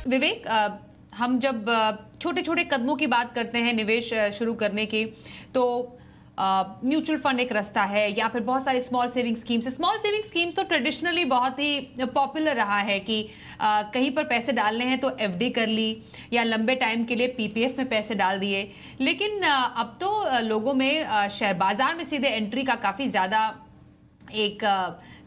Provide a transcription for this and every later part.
विवेक, हम जब छोटे छोटे कदमों की बात करते हैं निवेश शुरू करने की, तो म्यूचुअल फंड एक रास्ता है, या फिर बहुत सारे small saving schemes. Small saving schemes तो ट्रेडिशनली बहुत ही पॉपुलर रहा है कि कहीं पर पैसे डालने हैं तो एफडी कर ली, या लंबे टाइम के लिए पीपीएफ में पैसे डाल दिए। लेकिन अब तो लोगों में शेयर बाजार में सीधे एंट्री का काफी ज्यादा एक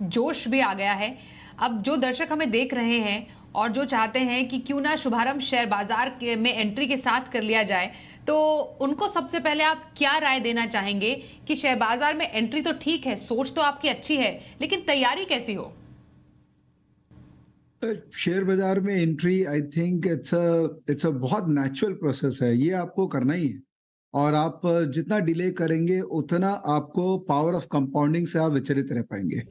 जोश भी आ गया है। अब जो दर्शक हमें देख रहे हैं और जो चाहते हैं कि क्यों ना शुभारंभ शेयर बाजार में एंट्री के साथ कर लिया जाए, तो उनको सबसे पहले आप क्या राय देना चाहेंगे कि शेयर बाजार में एंट्री तो ठीक है, सोच तो आपकी अच्छी है, लेकिन तैयारी कैसी हो? शेयर बाजार में entry, I think it's a बहुत नेचुरल प्रोसेस है, ये आपको करना ही है। और आप जितना डिले करेंगे उतना आपको पावर ऑफ कंपाउंडिंग से आप विचलित रह पाएंगे।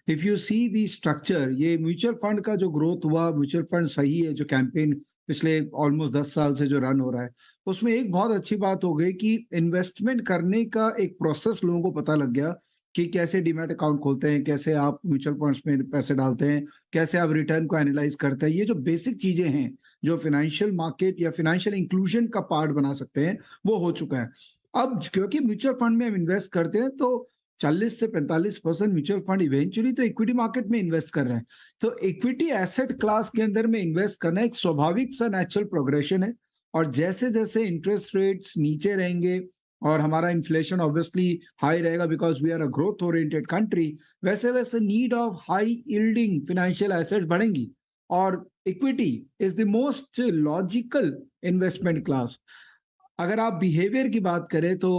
If you see the structure, ये म्यूचुअल फंड का जो ग्रोथ हुआ, म्यूचुअल फंड सही है, जो कैंपेन पिछले ऑलमोस्ट 10 साल से जो रन हो रहा है, उसमें एक बहुत अच्छी बात हो गई कि इन्वेस्टमेंट करने का एक प्रोसेस लोगों को पता लग गया कि कैसे डीमैट अकाउंट खोलते हैं, कैसे आप म्यूचुअल फंड्स में पैसे डालते हैं, कैसे आप रिटर्न को एनालाइज करते हैं। ये जो बेसिक चीजें हैं जो फाइनेंशियल मार्केट या फाइनेंशियल इंक्लूजन का पार्ट बना सकते हैं, वो हो चुका है। अब क्योंकि म्यूचुअल फंड में हम इन्वेस्ट करते हैं तो 40 से 45% म्यूचुअल फंड इवेंचुअली तो इक्विटी मार्केट में इन्वेस्ट कर रहे हैं। तो इक्विटी एसेट क्लास के अंदर में इन्वेस्ट करना एक स्वाभाविक सा नेचुरल प्रोग्रेशन है। और जैसे जैसे इंटरेस्ट रेट्स नीचे रहेंगे और हमारा इन्फ्लेशन ऑब्वियसली हाई रहेगा, because we are a growth oriented country, वैसे वैसे need of high yielding financial assets बढ़ेंगी। और equity is the most logical investment class. अगर आप बिहेवियर की बात करें तो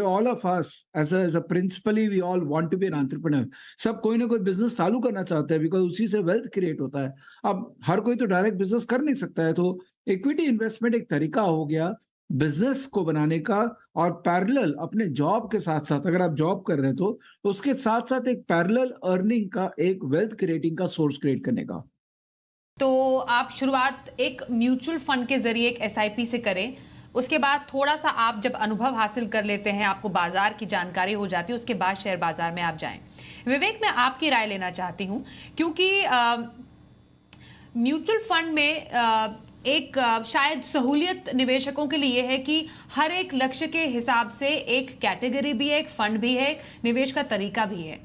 all of us as a principally we all want to be an entrepreneur. सब कोई ना कोई बिजनेस चालू करना चाहते हैं, बिकॉज उसी से वेल्थ क्रिएट होता है। अब हर कोई तो डायरेक्ट बिजनेस कर नहीं सकता है, तो इक्विटी इन्वेस्टमेंट एक तरीका हो गया बिजनेस को बनाने का। और पैरेलल अपने जॉब के साथ साथ, अगर आप जॉब कर रहे हैं तो उसके साथ साथ एक पैरेलल अर्निंग का, एक वेल्थ क्रिएटिंग का सोर्स क्रिएट करने का। तो आप शुरुआत एक म्यूचुअल फंड के जरिए एक एसआईपी से करें, उसके बाद थोड़ा सा आप जब अनुभव हासिल कर लेते हैं, आपको बाजार की जानकारी हो जाती है, उसके बाद शेयर बाजार में आप जाएं। विवेक, मैं आपकी राय लेना चाहती हूं, क्योंकि म्यूचुअल फंड में एक शायद सहूलियत निवेशकों के लिए है कि हर एक लक्ष्य के हिसाब से एक कैटेगरी भी है, एक फंड भी है, निवेश का तरीका भी है।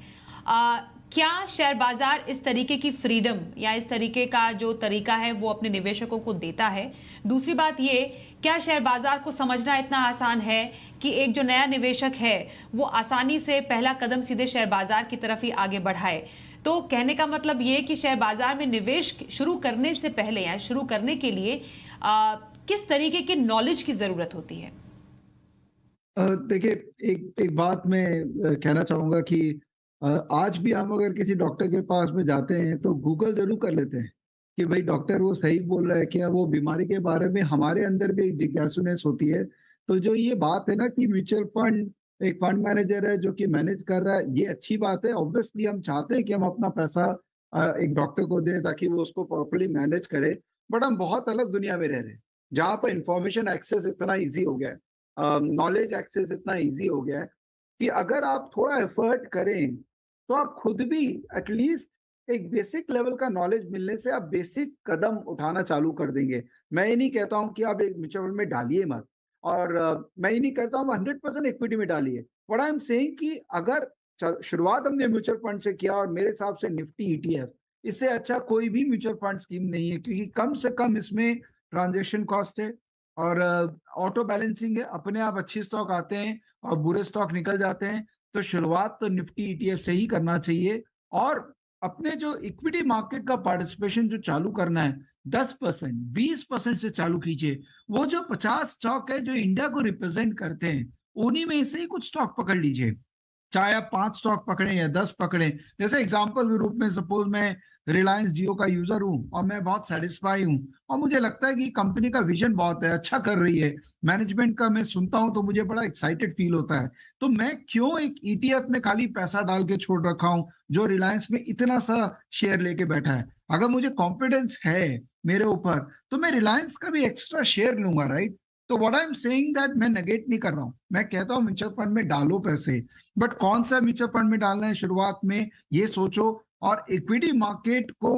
क्या शेयर बाजार इस तरीके की फ्रीडम या इस तरीके का जो तरीका है वो अपने निवेशकों को देता है? दूसरी बात ये, क्या शेयर बाजार को समझना इतना आसान है कि एक जो नया निवेशक है वो आसानी से पहला कदम सीधे शेयर बाजार की तरफ ही आगे बढ़ाए? तो कहने का मतलब ये कि शेयर बाजार में निवेश शुरू करने से पहले या शुरू करने के लिए किस तरीके की नॉलेज की जरूरत होती है? देखिए, एक एक बात मैं कहना चाहूंगा कि आज भी हम अगर किसी डॉक्टर के पास में जाते हैं तो गूगल जरूर कर लेते हैं कि भाई डॉक्टर वो सही बोल रहा है क्या, वो बीमारी के बारे में हमारे अंदर भी एक जिज्ञासुनेस होती है। तो जो ये बात है ना कि म्यूचुअल फंड एक फंड मैनेजर है जो कि मैनेज कर रहा है, ये अच्छी बात है। ऑब्वियसली हम चाहते हैं कि हम अपना पैसा एक डॉक्टर को दें ताकि वो उसको प्रॉपर्ली मैनेज करे। बट हम बहुत अलग दुनिया में रह रहे हैं जहाँ पर इंफॉर्मेशन एक्सेस इतना ईजी हो गया है, नॉलेज एक्सेस इतना ईजी हो गया है कि अगर आप थोड़ा एफर्ट करें तो आप खुद भी एटलीस्ट एक बेसिक लेवल का नॉलेज मिलने से आप बेसिक कदम उठाना चालू कर देंगे। मैं ये नहीं कहता हूं कि आप एक म्यूचुअल फंड में डालिए मत, और मैं ये नहीं कहता हूं 100% इक्विटी में डालिए। व्हाट आई एम सेइंग कि अगर शुरुआत हमने म्यूचुअल फंड से किया, और मेरे हिसाब से निफ्टी ईटीएफ इससे अच्छा कोई भी म्यूचुअल फंड स्कीम नहीं है, क्योंकि कम से कम इसमें ट्रांजेक्शन कॉस्ट है और ऑटो बैलेंसिंग है, अपने आप अच्छे स्टॉक आते हैं और बुरे स्टॉक निकल जाते हैं। तो शुरुआत तो निफ्टी ईटीएफ से ही करना चाहिए। और अपने जो इक्विटी मार्केट का पार्टिसिपेशन जो चालू करना है 10%, 20% से चालू कीजिए। वो जो 50 स्टॉक है जो इंडिया को रिप्रेजेंट करते हैं, उन्हीं में से ही कुछ स्टॉक पकड़ लीजिए। चाहे आप 5 स्टॉक पकड़े या 10 पकड़े। जैसे एग्जांपल के रूप में सपोज मैं रिलायंस जियो का यूजर हूं और मैं बहुत सेटिस्फाई हूं, और मुझे लगता है कि कंपनी का विजन बहुत है, अच्छा कर रही है, मैनेजमेंट का मैं सुनता हूं तो मुझे बड़ा एक्साइटेड फील होता है। तो मैं क्यों एक ईटीएफ में खाली पैसा डाल के छोड़ रखा हूं जो रिलायंस में इतना सा शेयर लेके बैठा है? अगर मुझे कॉन्फिडेंस है मेरे ऊपर तो मैं रिलायंस का भी एक्स्ट्रा शेयर लूंगा, राइट? तो what I am saying that मैं नेगेट नहीं कर रहा हूं, मैं कहता हूं म्यूचुअल फंड में डालो पैसे, बट कौन सा म्यूचुअल फंड में डालना है शुरुआत में ये सोचो। और इक्विटी मार्केट को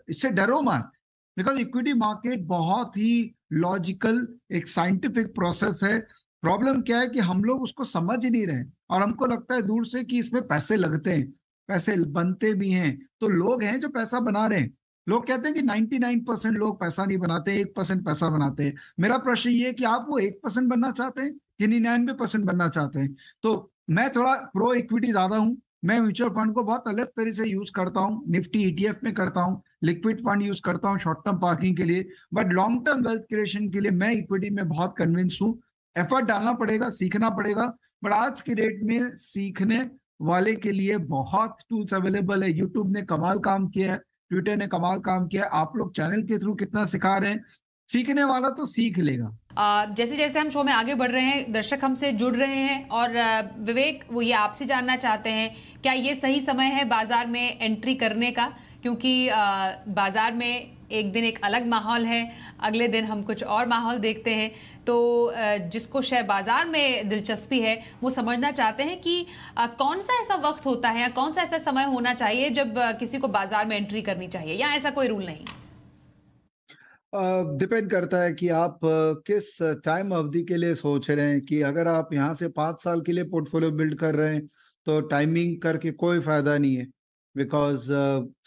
इससे डरो मत। बिकॉज इक्विटी मार्केट बहुत ही लॉजिकल एक साइंटिफिक प्रोसेस है। प्रॉब्लम क्या है कि हम लोग उसको समझ ही नहीं रहे और हमको लगता है दूर से कि इसमें पैसे लगते हैं, पैसे बनते भी हैं। तो लोग हैं जो पैसा बना रहे हैं। लोग कहते हैं कि 99% लोग पैसा नहीं बनाते, 1% पैसा बनाते हैं। मेरा प्रश्न ये है कि आप वो 1% बनना चाहते हैं कि 99% बनना चाहते हैं? तो मैं थोड़ा प्रो इक्विटी ज्यादा हूं। मैं म्यूचुअल फंड को बहुत अलग तरीके से यूज करता हूँ, निफ्टी ईटीएफ में करता हूँ, लिक्विड फंड यूज करता हूँ शॉर्ट टर्म पार्किंग के लिए। But long term wealth creation के लिए मैं इक्विटी में बहुत कन्विंस हूँ। एफर्ट डालना पड़ेगा, सीखना पड़ेगा। बट आज की डेट में सीखने वाले के लिए बहुत टूल्स अवेलेबल है। यूट्यूब ने कमाल काम किया है, ट्विटर ने कमाल काम किया है। आप लोग चैनल के थ्रू कितना सिखा रहे हैं, सीखने वाला तो सीख लेगा। जैसे जैसे हम शो में आगे बढ़ रहे हैं, दर्शक हमसे जुड़ रहे हैं और विवेक वो ये आपसे जानना चाहते हैं, क्या ये सही समय है बाजार में एंट्री करने का? क्योंकि बाजार में एक दिन एक अलग माहौल है, अगले दिन हम कुछ और माहौल देखते हैं। तो जिसको शेयर बाजार में दिलचस्पी है वो समझना चाहते हैं कि कौन सा ऐसा वक्त होता है या कौन सा ऐसा समय होना चाहिए जब किसी को बाजार में एंट्री करनी चाहिए, या ऐसा कोई रूल नहीं? डिपेंड करता है कि आप किस टाइम अवधि के लिए सोच रहे हैं। कि अगर आप यहाँ से 5 साल के लिए पोर्टफोलियो बिल्ड कर रहे हैं तो टाइमिंग करके कोई फायदा नहीं है, बिकॉज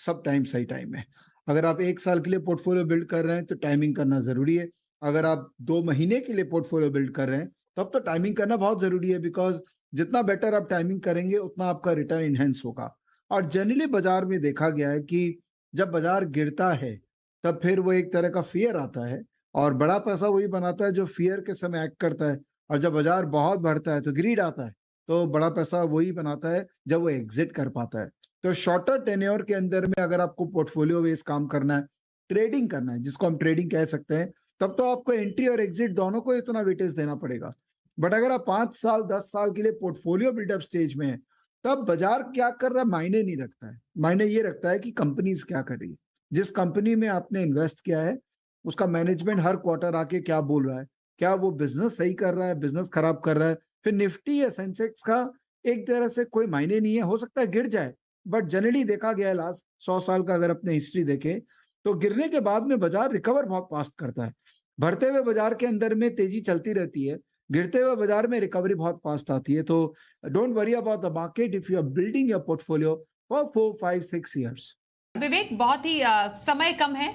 सब टाइम सही टाइम है। अगर आप 1 साल के लिए पोर्टफोलियो बिल्ड कर रहे हैं तो टाइमिंग करना जरूरी है। अगर आप 2 महीने के लिए पोर्टफोलियो बिल्ड कर रहे हैं तब तो टाइमिंग करना बहुत जरूरी है, बिकॉज जितना बेटर आप टाइमिंग करेंगे उतना आपका रिटर्न इनहेंस होगा। और जनरली बाजार में देखा गया है कि जब बाजार गिरता है तब फिर वो एक तरह का फियर आता है, और बड़ा पैसा वही बनाता है जो फियर के समय एक्ट करता है। और जब बाजार बहुत बढ़ता है तो ग्रीड आता है, तो बड़ा पैसा वही बनाता है जब वो एग्जिट कर पाता है। तो शॉर्टर टेन्योर के अंदर में अगर आपको पोर्टफोलियो बेस्ड काम करना है, ट्रेडिंग करना है, जिसको हम ट्रेडिंग कह सकते हैं, तब तो आपको एंट्री और एग्जिट दोनों को इतना वेटेज देना पड़ेगा। बट अगर आप 5 साल 10 साल के लिए पोर्टफोलियो बिल्डअप स्टेज में है, तब बाजार क्या कर रहा है मायने नहीं रखता है। मायने ये रखता है कि कंपनीज क्या कर रही है। जिस कंपनी में आपने इन्वेस्ट किया है उसका मैनेजमेंट हर क्वार्टर आके क्या बोल रहा है, क्या वो बिजनेस सही कर रहा है, बिजनेस खराब कर रहा है। फिर निफ्टी या सेंसेक्स का एक तरह से कोई मायने नहीं है, हो सकता है गिर जाए, बट जनरली देखा गया है लास्ट 100 साल का अगर अपने हिस्ट्री देखें तो गिरने के बाद में बाजार रिकवर बहुत फास्ट करता है। बढ़ते हुए बाजार के अंदर में तेजी चलती रहती है, गिरते हुए बाजार में रिकवरी बहुत फास्ट आती है। तो don't worry about the market if you are building your portfolio for 4 5 6 years. Vivek, बहुत ही समय कम है।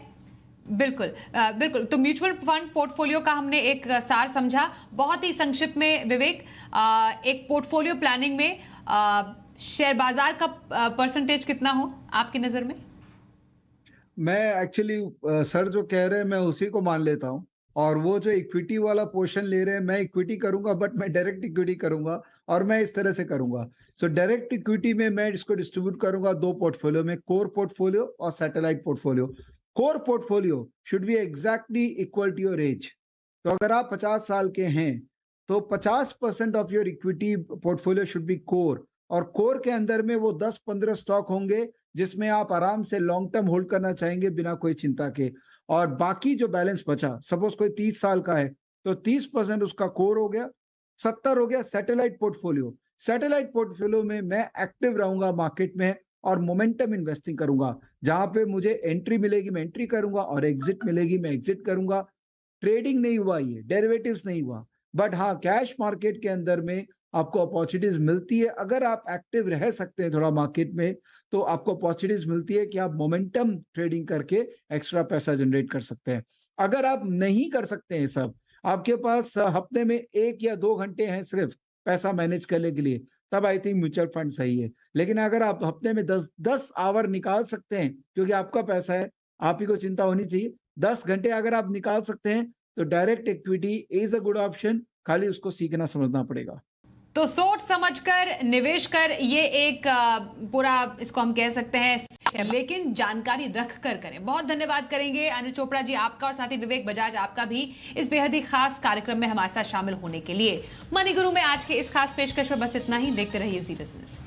बिल्कुल बिल्कुल। तो म्यूचुअल फंड पोर्टफोलियो का हमने एक सार समझा बहुत ही संक्षिप्त में। विवेक, एक पोर्टफोलियो प्लानिंग में शेयर बाजार का परसेंटेज कितना हो आपकी नजर में? मैं एक्चुअली सर जो कह रहे हैं मैं उसी को मान लेता हूँ। और वो जो इक्विटी वाला पोर्शन ले रहे हैं, मैं इक्विटी करूंगा, बट मैं डायरेक्ट इक्विटी करूंगा। और मैं इस तरह से करूंगा, सो डायरेक्ट इक्विटी में मैं इसको डिस्ट्रीब्यूट करूंगा 2 पोर्टफोलियो में, कोर पोर्टफोलियो और satellite portfolio. Core portfolio should be exactly equal to your age. तो अगर आप 50 साल के हैं तो 50% of your equity portfolio should be core. और कोर के अंदर में वो 10-15 स्टॉक होंगे जिसमें आप आराम से लॉन्ग टर्म होल्ड करना चाहेंगे बिना कोई चिंता के। और बाकी जो बैलेंस बचा, सपोज कोई 30 साल का है तो 30% उसका कोर हो गया, 70 हो गया सैटेलाइट पोर्टफोलियो। सैटेलाइट पोर्टफोलियो में मैं एक्टिव रहूंगा मार्केट में और मोमेंटम इन्वेस्टिंग करूंगा। जहां पे मुझे एंट्री मिलेगी मैं एंट्री करूंगा और एग्जिट मिलेगी मैं एग्जिट करूंगा। ट्रेडिंग नहीं हुआ, ये डेरिवेटिव्स नहीं हुआ। बट हाँ, कैश मार्केट के अंदर में आपको अपॉर्चुनिटीज मिलती है। अगर आप एक्टिव रह सकते हैं थोड़ा मार्केट में तो आपको अपॉर्चुनिटीज मिलती है कि आप मोमेंटम ट्रेडिंग करके एक्स्ट्रा पैसा जनरेट कर सकते हैं। अगर आप नहीं कर सकते हैं सब, आपके पास हफ्ते में 1 या 2 घंटे हैं सिर्फ पैसा मैनेज करने के लिए, तब आई थिंक म्यूचुअल फंड सही है। लेकिन अगर आप हफ्ते में 10 आवर निकाल सकते हैं, क्योंकि आपका पैसा है, आप ही को चिंता होनी चाहिए, 10 घंटे अगर आप निकाल सकते हैं तो direct equity is a good option. खाली उसको सीखना समझना पड़ेगा। तो सोच समझकर निवेश कर, ये एक पूरा इसको हम कह सकते हैं, लेकिन जानकारी रख कर करें। बहुत धन्यवाद करेंगे अनिल चोपड़ा जी आपका, और साथ ही विवेक बजाज आपका भी इस बेहद ही खास कार्यक्रम में हमारे साथ शामिल होने के लिए। मनी गुरु में आज के इस खास पेशकश में बस इतना ही। देखते रहिए जी बिजनेस।